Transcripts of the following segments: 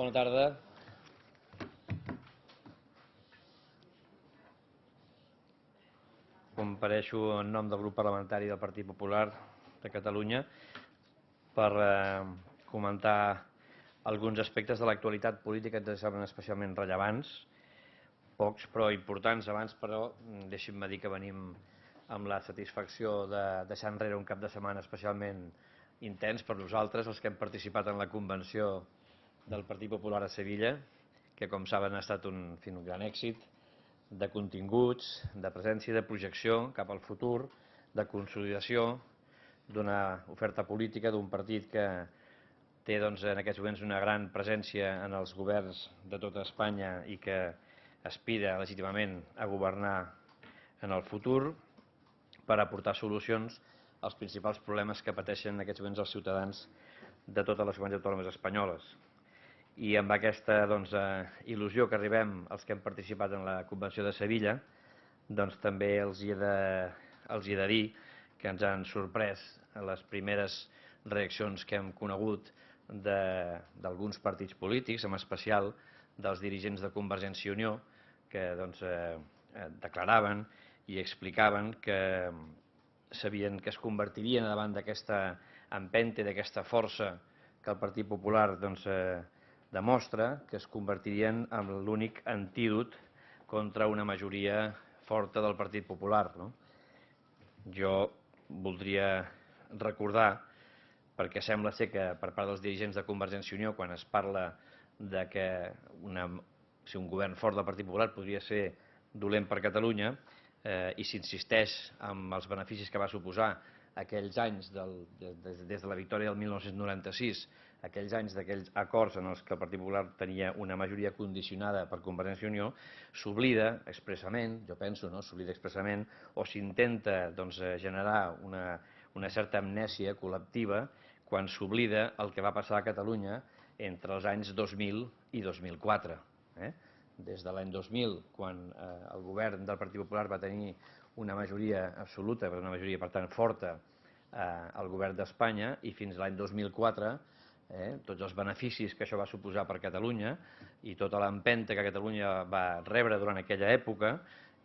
Bona tarda. Compareixo en nom del grup parlamentari del Partit Popular de Catalunya per comentar alguns aspectes de l'actualitat política que ens semblen especialment rellevants, pocs però importants. Abans, però, deixin-me dir que venim amb la satisfacció de deixar enrere un cap de setmana especialment intens per nosaltres, els que hem participat en la convenció del Partit Popular a Sevilla, que, com saben, ha estat un gran èxit de continguts, de presència i de projecció cap al futur, de consolidació d'una oferta política d'un partit que té en aquests moments una gran presència en els governs de tota Espanya i que aspira legítimament a governar en el futur per aportar solucions als principals problemes que pateixen en aquests moments els ciutadans de totes les comunitats autònomes espanyoles. I amb aquesta il·lusió que arribem els que hem participat en la Convenció de Sevilla, també els hi he de dir que ens han sorprès les primeres reaccions que hem conegut d'alguns partits polítics, en especial dels dirigents de Convergència i Unió, que declaraven i explicaven que sabien que es convertirien davant d'aquesta empenta i d'aquesta força que el Partit Popular demostra, que es convertirien en l'únic antídot contra una majoria forta del Partit Popular. Jo voldria recordar, perquè sembla ser que per part dels dirigents de Convergència i Unió, quan es parla de que si un govern fort del Partit Popular podria ser dolent per Catalunya, i s'insisteix en els beneficis que va suposar aquells anys, des de la victòria del 1996, aquells anys d'aquells acords en els que el Partit Popular tenia una majoria condicionada per Convergència i Unió, s'oblida expressament, jo penso, s'oblida expressament, o s'intenta generar una certa amnèsia col·lectiva quan s'oblida el que va passar a Catalunya entre els anys 2000 i 2004. Des de l'any 2000, quan el govern del Partit Popular va tenir una majoria absoluta, una majoria per tant forta al govern d'Espanya, i fins a l'any 2004, tots els beneficis que això va suposar per Catalunya i tota l'empenta que Catalunya va rebre durant aquella època,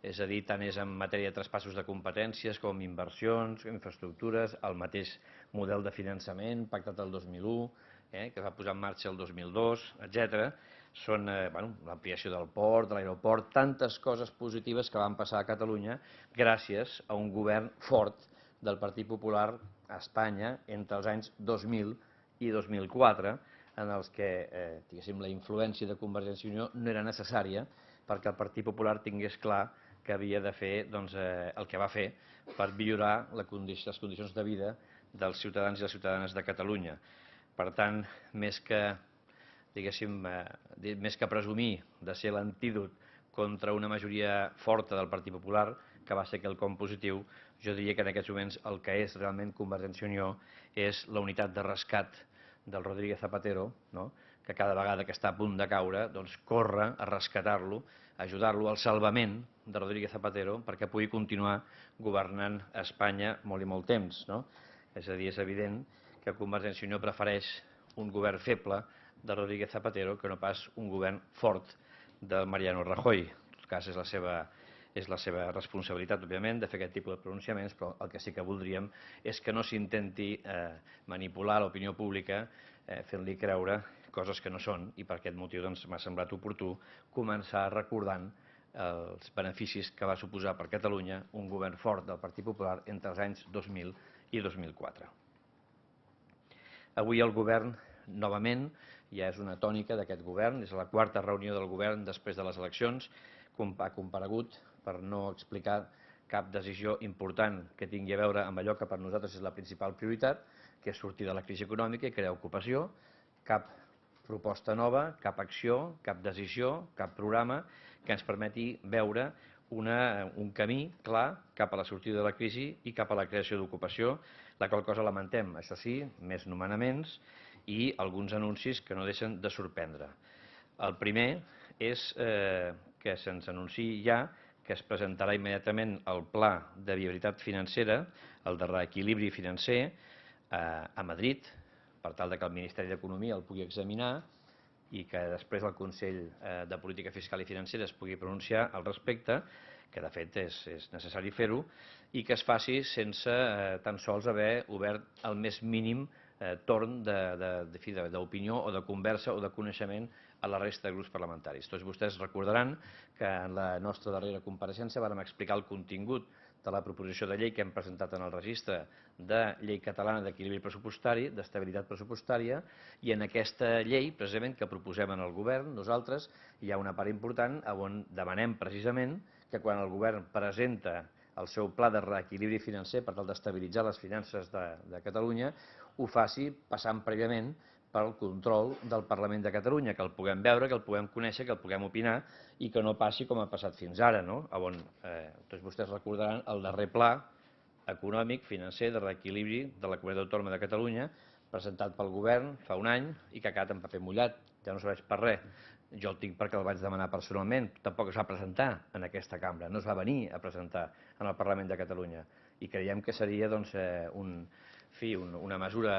és a dir, tant és en matèria de traspassos de competències com inversions, infraestructures, el mateix model de finançament pactat el 2001, que es va posar en marxa el 2002, etc. Són l'ampliació del port, de l'aeroport, tantes coses positives que van passar a Catalunya gràcies a un govern fort del Partit Popular a Espanya entre els anys 2000 i 2004, en els que la influència de Convergència i Unió no era necessària perquè el Partit Popular tingués clar que havia de fer el que va fer per millorar les condicions de vida dels ciutadans i les ciutadanes de Catalunya. Per tant, més que presumir de ser l'antídot contra una majoria forta del Partit Popular, que va ser quelcom positiu, jo diria que en aquests moments el que és realment Convergència i Unió és la unitat de rescat del Rodríguez Zapatero, que cada vegada que està a punt de caure corre a rescatar-lo, a ajudar-lo al salvament de Rodríguez Zapatero perquè pugui continuar governant Espanya molt i molt temps. És a dir, és evident que Convergència i Unió prefereix un govern feble de Rodríguez Zapatero que no pas un govern fort de Mariano Rajoy. En tot cas, és la seva responsabilitat, òbviament, de fer aquest tipus de pronunciaments, però el que sí que voldríem és que no s'intenti manipular l'opinió pública fent-li creure coses que no són, i per aquest motiu m'ha semblat oportú començar recordant els beneficis que va suposar per Catalunya un govern fort del Partit Popular entre els anys 2000 i 2004. Avui el govern, novament, ja és una tònica d'aquest govern, és la quarta reunió del govern després de les eleccions, ha comparegut per no explicar cap decisió important que tingui a veure amb allò que per nosaltres és la principal prioritat, que és sortir de la crisi econòmica i crear ocupació, cap proposta nova, cap acció, cap decisió, cap programa que ens permeti veure un camí clar cap a la sortida de la crisi i cap a la creació d'ocupació, la qual cosa lamentem, això sí, més nomenaments i alguns anuncis que no deixen de sorprendre. El primer és que se'ns anunciï ja que es presentarà immediatament el pla de viabilitat financera, el de reequilibri financer, a Madrid, per tal que el Ministeri d'Economia el pugui examinar, i que després el Consell de Política Fiscal i Financera es pugui pronunciar al respecte, que de fet és necessari fer-ho, i que es faci sense tan sols haver obert el més mínim torn d'opinió o de conversa o de coneixement a la resta de grups parlamentaris. Tots vostès recordaran que en la nostra darrera compareixença vàrem explicar el contingut de la proposició de llei que hem presentat en el registre de llei catalana d'equilibri pressupostari, d'estabilitat pressupostària, i en aquesta llei, precisament, que proposem en el govern, nosaltres, hi ha una part important on demanem precisament que quan el govern presenta el seu pla de reequilibri financer per tal d'estabilitzar les finances de Catalunya, ho faci passant prèviament pel control del Parlament de Catalunya, que el puguem veure, que el puguem conèixer, que el puguem opinar i que no passi com ha passat fins ara, on tots vostès recordaran el darrer pla econòmic, financer, de reequilibri de la Comunitat Autònoma de Catalunya, presentat pel govern fa un any i que ha quedat en paper mullat, ja no serveix per res. Jo el tinc perquè el vaig demanar personalment, tampoc es va presentar en aquesta cambra, no es va venir a presentar en el Parlament de Catalunya i creiem que seria una mesura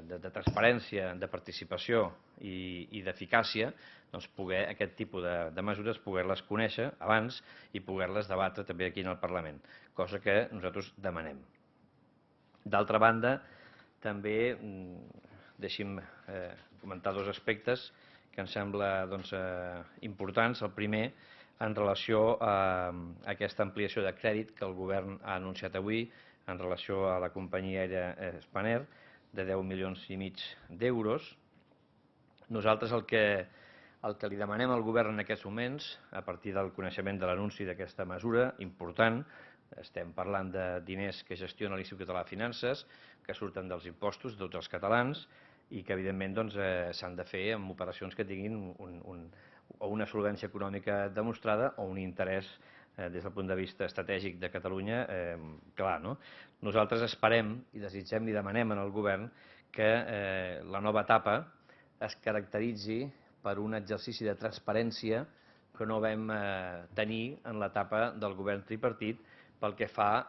de transparència, de participació i d'eficàcia poder aquest tipus de mesures poder-les conèixer abans i poder-les debatre també aquí en el Parlament, cosa que nosaltres demanem. D'altra banda, també deixi'm comentar dos aspectes que em sembla importants. El primer, en relació a aquesta ampliació de crèdit que el govern ha anunciat avui en relació a la companyia aèria Spanair, de 10,5 milions d'euros. Nosaltres el que li demanem al govern en aquests moments, a partir del coneixement de l'anunci d'aquesta mesura important, estem parlant de diners que gestiona l'Institut Català de Finances, que surten dels impostos de tots els catalans i que evidentment s'han de fer amb operacions que tinguin una solvència econòmica demostrada o un interès des del punt de vista estratègic de Catalunya clar. Nosaltres esperem i desitgem i demanem al govern que la nova etapa es caracteritzi per un exercici de transparència que no vam tenir en l'etapa del govern tripartit pel que fa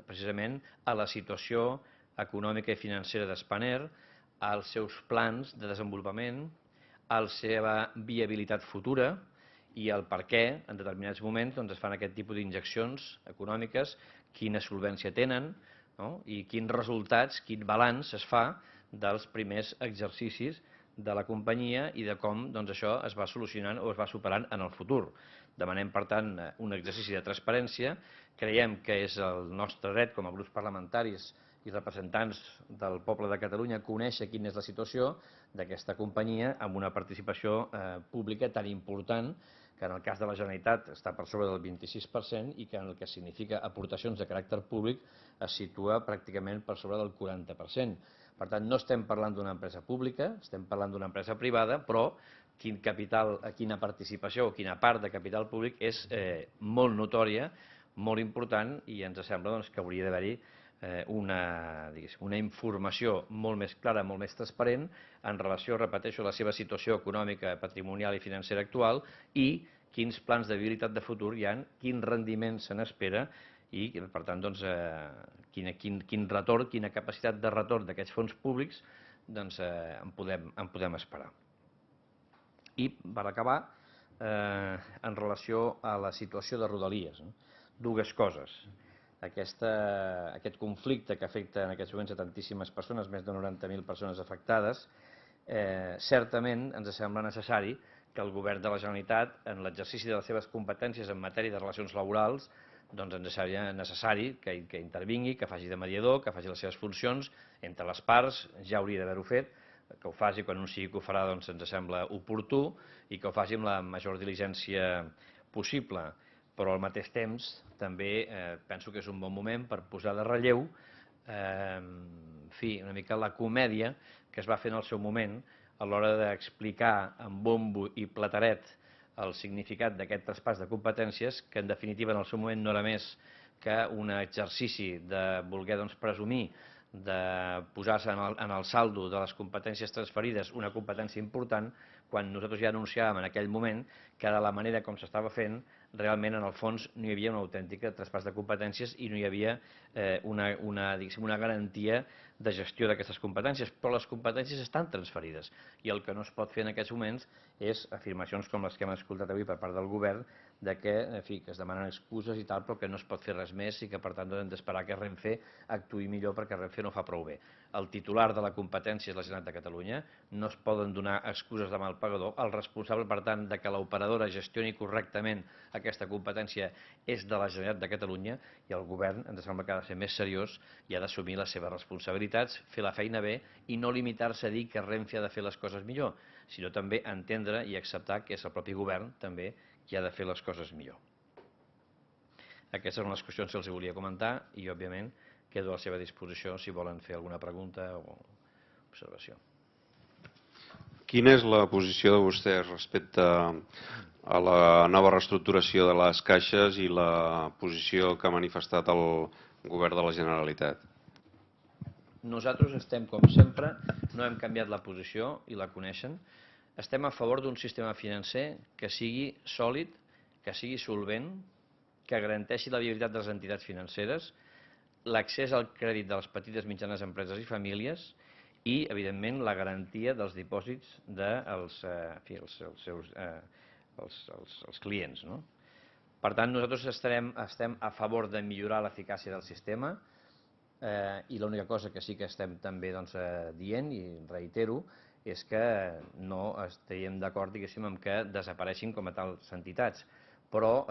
precisament a la situació econòmica i financera d'Spanair, als seus plans de desenvolupament, a la seva viabilitat futura i el per què en determinats moments es fan aquest tipus d'injeccions econòmiques, quina solvència tenen i quins resultats, quin balanç es fa dels primers exercicis de la companyia i de com això es va solucionant o es va superant en el futur. Demanem, per tant, un exercici de transparència. Creiem que és el nostre dret com a grups parlamentaris i representants del poble de Catalunya conèixer quina és la situació d'aquesta companyia amb una participació pública tan important que en el cas de la Generalitat està per sobre del 26% i que en el que significa aportacions de caràcter públic es situa pràcticament per sobre del 40%. Per tant, no estem parlant d'una empresa pública, estem parlant d'una empresa privada, però quina participació o quina part de capital públic és molt notòria, molt important i ens sembla que hauria d'haver-hi una informació molt més clara, molt més transparent en relació, repeteixo, a la seva situació econòmica, patrimonial i financera actual i quins plans de viabilitat de futur hi ha, quin rendiment se n'espera i, per tant, quin retorn, quina capacitat de retorn d'aquests fons públics en podem esperar. I, per acabar, en relació a la situació de Rodalies, dues coses. Aquest conflicte que afecta en aquests moments a tantíssimes persones, més de 90.000 persones afectades, certament ens sembla necessari que el govern de la Generalitat, en l'exercici de les seves competències en matèria de relacions laborals, ens seria necessari que intervingui, que faci de mediador, que faci les seves funcions entre les parts, ja hauria d'haver-ho fet, que ho faci quan un sigui que ho farà ens sembla oportú i que ho faci amb la major diligència possible. Però al mateix temps també penso que és un bon moment per posar de relleu una mica la comèdia que es va fer en el seu moment a l'hora d'explicar amb bombo i plateret el significat d'aquest traspàs de competències, que en definitiva en el seu moment no era més que un exercici de voler presumir de posar-se en el saldo de les competències transferides una competència important, quan nosaltres ja anunciàvem en aquell moment que de la manera com s'estava fent realment en el fons no hi havia una autèntica traspàs de competències i no hi havia una garantia de gestió d'aquestes competències, però les competències estan transferides i el que no es pot fer en aquests moments és afirmacions com les que hem escoltat avui per part del govern de que, en fi, que es demanen excuses i tal, però que no es pot fer res més i que per tant hem d'esperar que Renfe actuï millor perquè Renfe no fa prou bé. El titular de la competència és la Generalitat de Catalunya, no es poden donar excuses de mal pagador, el responsable per tant de que l'operadora gestioni correctament aquesta competència és de la Generalitat de Catalunya i el govern ens sembla que ha de ser més seriós i ha d'assumir les seves responsabilitats, fer la feina bé i no limitar-se a dir que Renfe ha de fer les coses millor, sinó també entendre i acceptar que és el propi govern també qui ha de fer les coses millor. Aquestes són les qüestions que els volia comentar i, òbviament, quedo a la seva disposició si volen fer alguna pregunta o observació. Quina és la posició de vostès respecte a la nova reestructuració de les caixes i la posició que ha manifestat el govern de la Generalitat? Nosaltres estem, com sempre, no hem canviat la posició i la coneixen. Estem a favor d'un sistema financer que sigui sòlid, que sigui solvent, que garanteixi la viabilitat de les entitats financeres, l'accés al crèdit de les petites, mitjanes empreses i famílies i, evidentment, la garantia dels dipòsits dels clients. No? Per tant, nosaltres estem a favor de millorar l'eficàcia del sistema i l'única cosa que sí que estem també dient, i reitero, és que no estaríem d'acord, diguéssim, amb que desapareixin com a tals entitats. Però,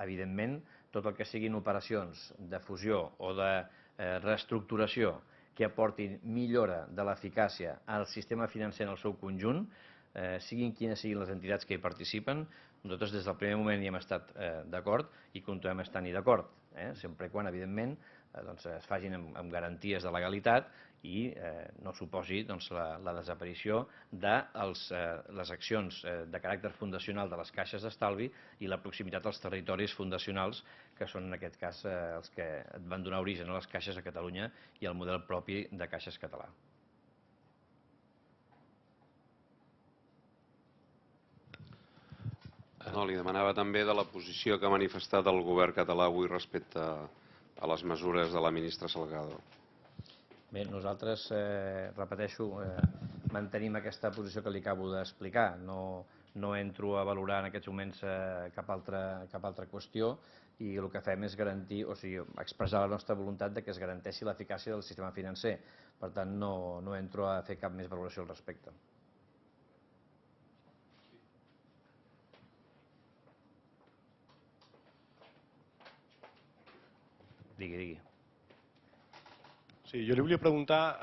evidentment, tot el que siguin operacions de fusió o de reestructuració que aportin millora de l'eficàcia al sistema financer en el seu conjunt, siguin quines siguin les entitats que hi participen, nosaltres des del primer moment hi hem estat d'acord i continuem estant-hi d'acord, sempre i quan, evidentment, es facin amb garanties de legalitat i no suposi la desaparició de les accions de caràcter fundacional de les caixes d'estalvi i la proximitat als territoris fundacionals, que són en aquest cas els que van donar origen a les caixes a Catalunya i al model propi de caixes català. No, li demanava també de la posició que ha manifestat el govern català avui respecte a les mesures de la ministra Salgado. Bé, nosaltres, repeteixo, mantenim aquesta posició que li acabo d'explicar. No entro a valorar en aquests moments cap altra qüestió i el que fem és garantir, o sigui, expressar la nostra voluntat de que es garanteixi l'eficàcia del sistema financer. Per tant, no entro a fer cap més valoració al respecte. Digui. Sí, jo li volia preguntar,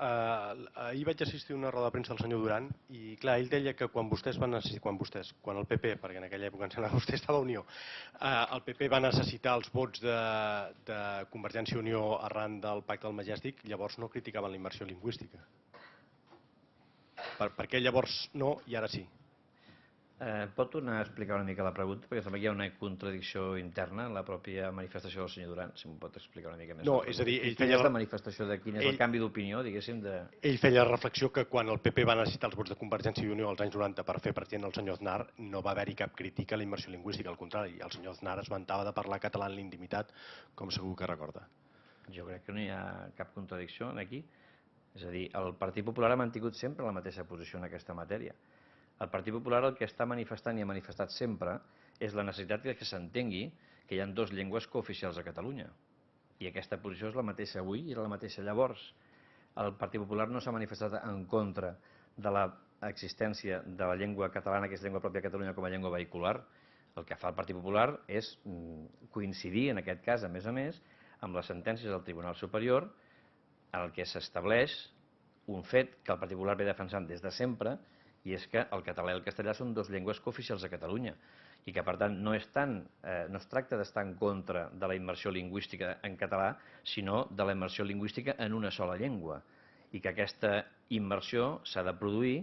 ahir vaig assistir a una roda de premsa del senyor Duran i clar, ell deia que quan el PP, perquè en aquella època em sembla que vostè estava a Unió, el PP va necessitar els vots de Convergència i Unió arran del pacte del Majestic, llavors no criticaven la immersió lingüística. Per què llavors no i ara sí? Pot tornar a explicar una mica la pregunta? Perquè sembla que hi ha una contradicció interna en la pròpia manifestació del senyor Duran. Si m'ho pot explicar una mica més. No, és a dir, quina és la manifestació de quin és el canvi d'opinió, diguéssim? Ell feia la reflexió que quan el PP va necessitar els vots de Convergència i Unió als anys 90 per fer president el senyor Aznar, no va haver-hi cap crítica a la immersió lingüística, al contrari, el senyor Aznar es vantava de parlar català en la intimitat, com segur que recorda. Jo crec que no hi ha cap contradicció aquí. És a dir, el Partit Popular ha mantingut sempre la mateixa posició en aquesta matèria. El Partit Popular el que està manifestant i ha manifestat sempre és la necessitat que s'entengui que hi ha dues llengües cooficials a Catalunya. I aquesta posició és la mateixa avui i era la mateixa llavors. El Partit Popular no s'ha manifestat en contra de l'existència de la llengua catalana, que és llengua pròpia de Catalunya, com a llengua vehicular. El que fa el Partit Popular és coincidir, en aquest cas, a més, amb les sentències del Tribunal Superior, en el que s'estableix un fet que el Partit Popular ve defensant des de sempre, i és que el català i el castellà són dues llengües cooficials a Catalunya i que, per tant, no es tracta d'estar en contra de la immersió lingüística en català, sinó de la immersió lingüística en una sola llengua i que aquesta immersió s'ha de produir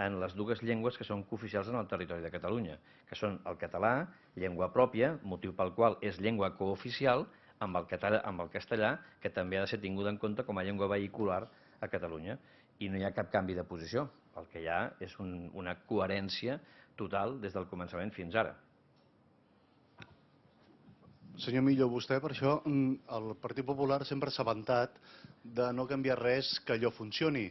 en les dues llengües que són cooficials en el territori de Catalunya, que són el català, llengua pròpia, motiu pel qual és llengua cooficial, amb el castellà, que també ha de ser tinguda en compte com a llengua vehicular a Catalunya. I no hi ha cap canvi de posició. El que hi ha és una coherència total des del començament fins ara. Senyor Millo, vostè per això el Partit Popular sempre s'ha vantat de no canviar res que allò funcioni.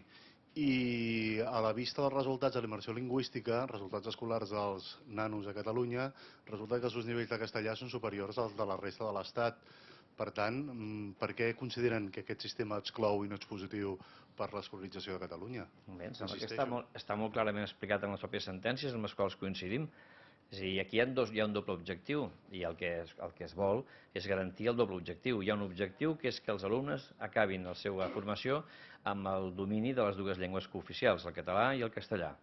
I a la vista dels resultats de la immersió lingüística, resultats escolars dels nanos a Catalunya, resulta que els seus nivells de castellà són superiors als de la resta de l'Estat. Per tant, per què consideren que aquest sistema exclou i no és positiu per l'escolarització de Catalunya? Bé, em sembla que està molt clarament explicat en les pròpies sentències amb les quals coincidim. És a dir, aquí hi ha un doble objectiu i el que es vol és garantir el doble objectiu. Hi ha un objectiu que és que els alumnes acabin la seva formació amb el domini de les dues llengües cooficials, el català i el castellà.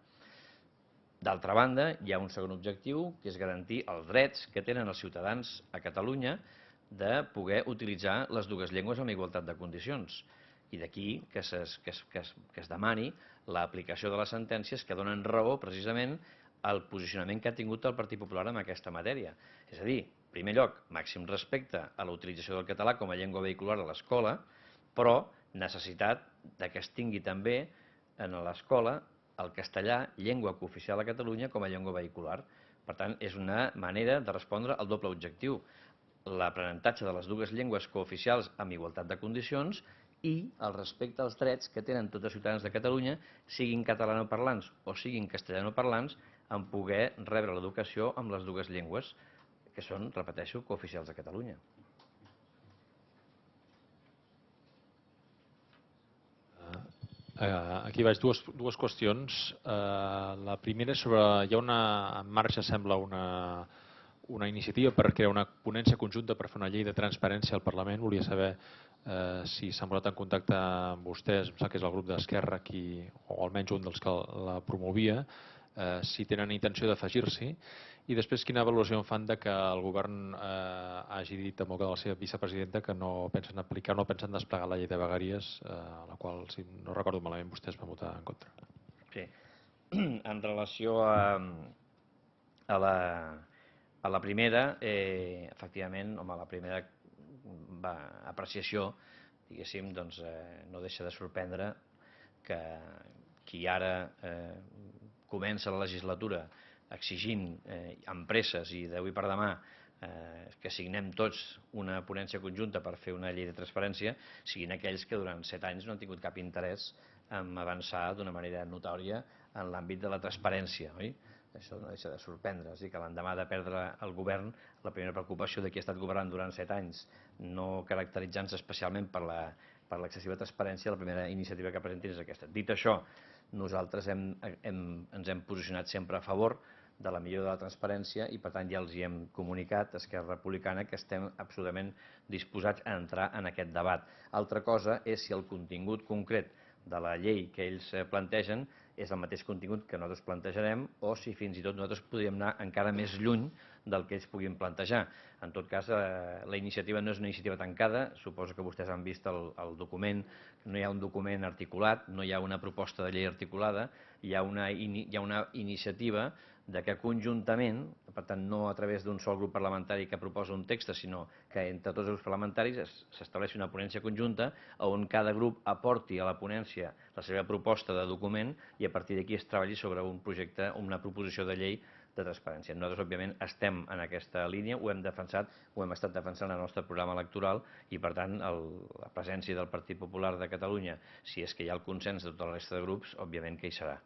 D'altra banda, hi ha un segon objectiu, que és garantir els drets que tenen els ciutadans a Catalunya de poder utilitzar les dues llengües amb igualtat de condicions. I d'aquí que es demani l'aplicació de les sentències que donen raó precisament el posicionament que ha tingut el Partit Popular en aquesta matèria. És a dir, en primer lloc, màxim respecte a la utilització del català com a llengua vehicular a l'escola, però necessitat que es tingui també en l'escola el castellà, llengua cooficial a Catalunya, com a llengua vehicular. Per tant, és una manera de respondre al doble objectiu, l'aprenentatge de les dues llengües cooficials amb igualtat de condicions i el respecte als drets que tenen tots els ciutadans de Catalunya, siguin catalanoparlants o siguin castellanoparlants, en poder rebre l'educació amb les dues llengües, que són, repeteixo, cooficials a Catalunya. Aquí vaig, dues qüestions. La primera és sobre, hi ha en marxa, sembla, una iniciativa per crear una ponència conjunta per fer una llei de transparència al Parlament. Volia saber si s'han posat en contacte amb vostès, em sap que és el grup d'Esquerra, o almenys un dels que la promovia, si tenen intenció d'afegir-s'hi, i després quina valoració en fan de que el govern hagi dit en boca de la seva vicepresidenta que no pensen aplicar, no pensen desplegar la llei de vegueries, a la qual, si no recordo malament, vostès van votar en contra. Sí. En relació a la primera, efectivament, home, la primera apreciació, diguéssim, doncs no deixa de sorprendre que qui ara comença la legislatura exigint amb presses i d'avui per demà que signem tots una ponència conjunta per fer una llei de transparència, siguin aquells que durant 7 anys no han tingut cap interès en avançar d'una manera notòria en l'àmbit de la transparència, oi? Això no deixa de sorprendre, és a dir, que l'endemà de perdre el govern, la primera preocupació de qui ha estat governant durant 7 anys, no caracteritzant-se especialment per l'excessiva transparència, la primera iniciativa que presentin és aquesta. Dit això, nosaltres ens hem posicionat sempre a favor de la millora de la transparència i per tant ja els hi hem comunicat a Esquerra Republicana que estem absolutament disposats a entrar en aquest debat. Altra cosa és si el contingut concret de la llei que ells plantegen és el mateix contingut que nosaltres plantejarem o si fins i tot nosaltres podríem anar encara més lluny del que ells puguin plantejar. En tot cas, la iniciativa no és una iniciativa tancada, suposo que vostès han vist el document, no hi ha un document articulat, no hi ha una proposta de llei articulada, hi ha una iniciativa de que conjuntament, per tant no a través d'un sol grup parlamentari que proposa un text, sinó que entre tots els grups parlamentaris s'estableixi una ponència conjunta on cada grup aporti a la ponència la seva proposta de document i a partir d'aquí es treballi sobre un projecte, una proposició de llei de transparència. Nosaltres, òbviament, estem en aquesta línia, ho hem defensat, ho hem estat defensant en el nostre programa electoral i, per tant, la presència del Partit Popular de Catalunya, si és que hi ha el consens de tota la resta de grups, òbviament que hi serà.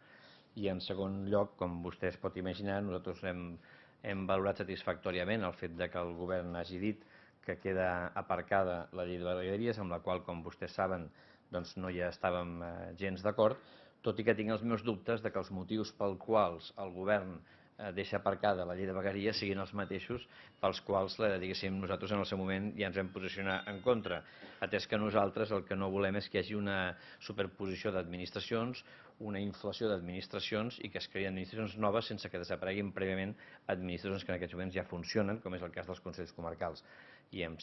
I en segon lloc, com vostè es pot imaginar, nosaltres hem valorat satisfactòriament el fet que el govern hagi dit que queda aparcada la llei de vegueries, amb la qual, com vostès saben, doncs no hi estàvem gens d'acord, tot i que tinc els meus dubtes de que els motius pels quals el govern deixa aparcada la llei de vegueries siguin els mateixos pels quals, diguéssim, nosaltres en el seu moment ja ens vam posicionar en contra, atès que nosaltres el que no volem és que hi hagi una superposició d'administracions, una inflació d'administracions i que es creïn administracions noves sense que desapareguin prèviament administracions que en aquests moments ja funcionen, com és el cas dels Consells Comarcals. I em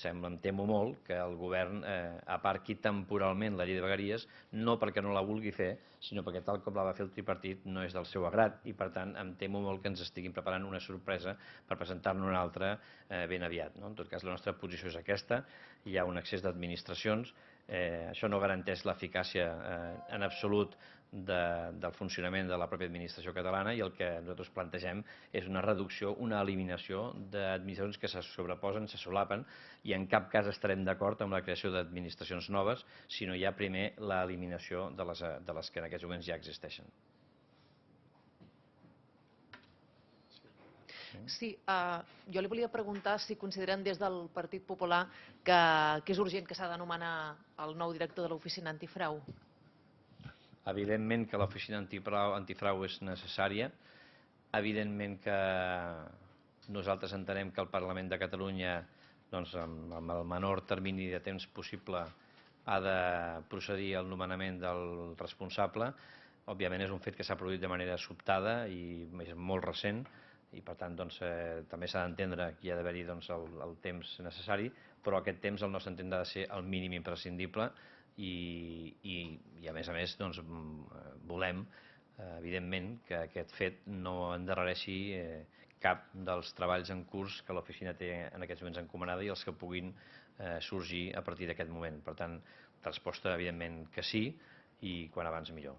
temo molt que el govern aparqui temporalment la llei de vegueries, no perquè no la vulgui fer, sinó perquè tal com la va fer el tripartit no és del seu agrat i per tant em temo molt que ens estiguin preparant una sorpresa per presentar-ne una altra ben aviat. En tot cas la nostra posició és aquesta, hi ha un excés d'administracions, això no garanteix l'eficàcia en absolut del funcionament de la pròpia administració catalana, i el que nosaltres plantegem és una reducció, una eliminació d'administracions que se sobreposen, se solapen, i en cap cas estarem d'acord amb la creació d'administracions noves, sinó ja primer l'eliminació de les que en aquests moments ja existeixen. Sí, jo li volia preguntar si consideren des del Partit Popular que és urgent que s'ha de nomenar el nou director de l'Oficina Antifrau. Evidentment que l'oficina antifrau és necessària, evidentment que nosaltres entenem que el Parlament de Catalunya, doncs, amb el menor termini de temps possible, ha de procedir al nomenament del responsable. Òbviament és un fet que s'ha produït de manera sobtada i és molt recent, i per tant doncs, també s'ha d'entendre que hi ha d'haver-hi doncs, el temps necessari, però aquest temps al nostre entendre ha de ser el mínim imprescindible, i a més doncs, volem evidentment que aquest fet no endarrereixi cap dels treballs en curs que l'oficina té en aquests moments encomanada i els que puguin sorgir a partir d'aquest moment. Per tant, resposta evidentment que sí, i quan abans millor.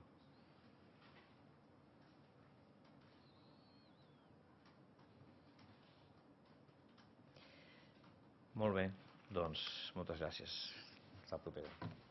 Molt bé, doncs moltes gràcies. Fins la propera.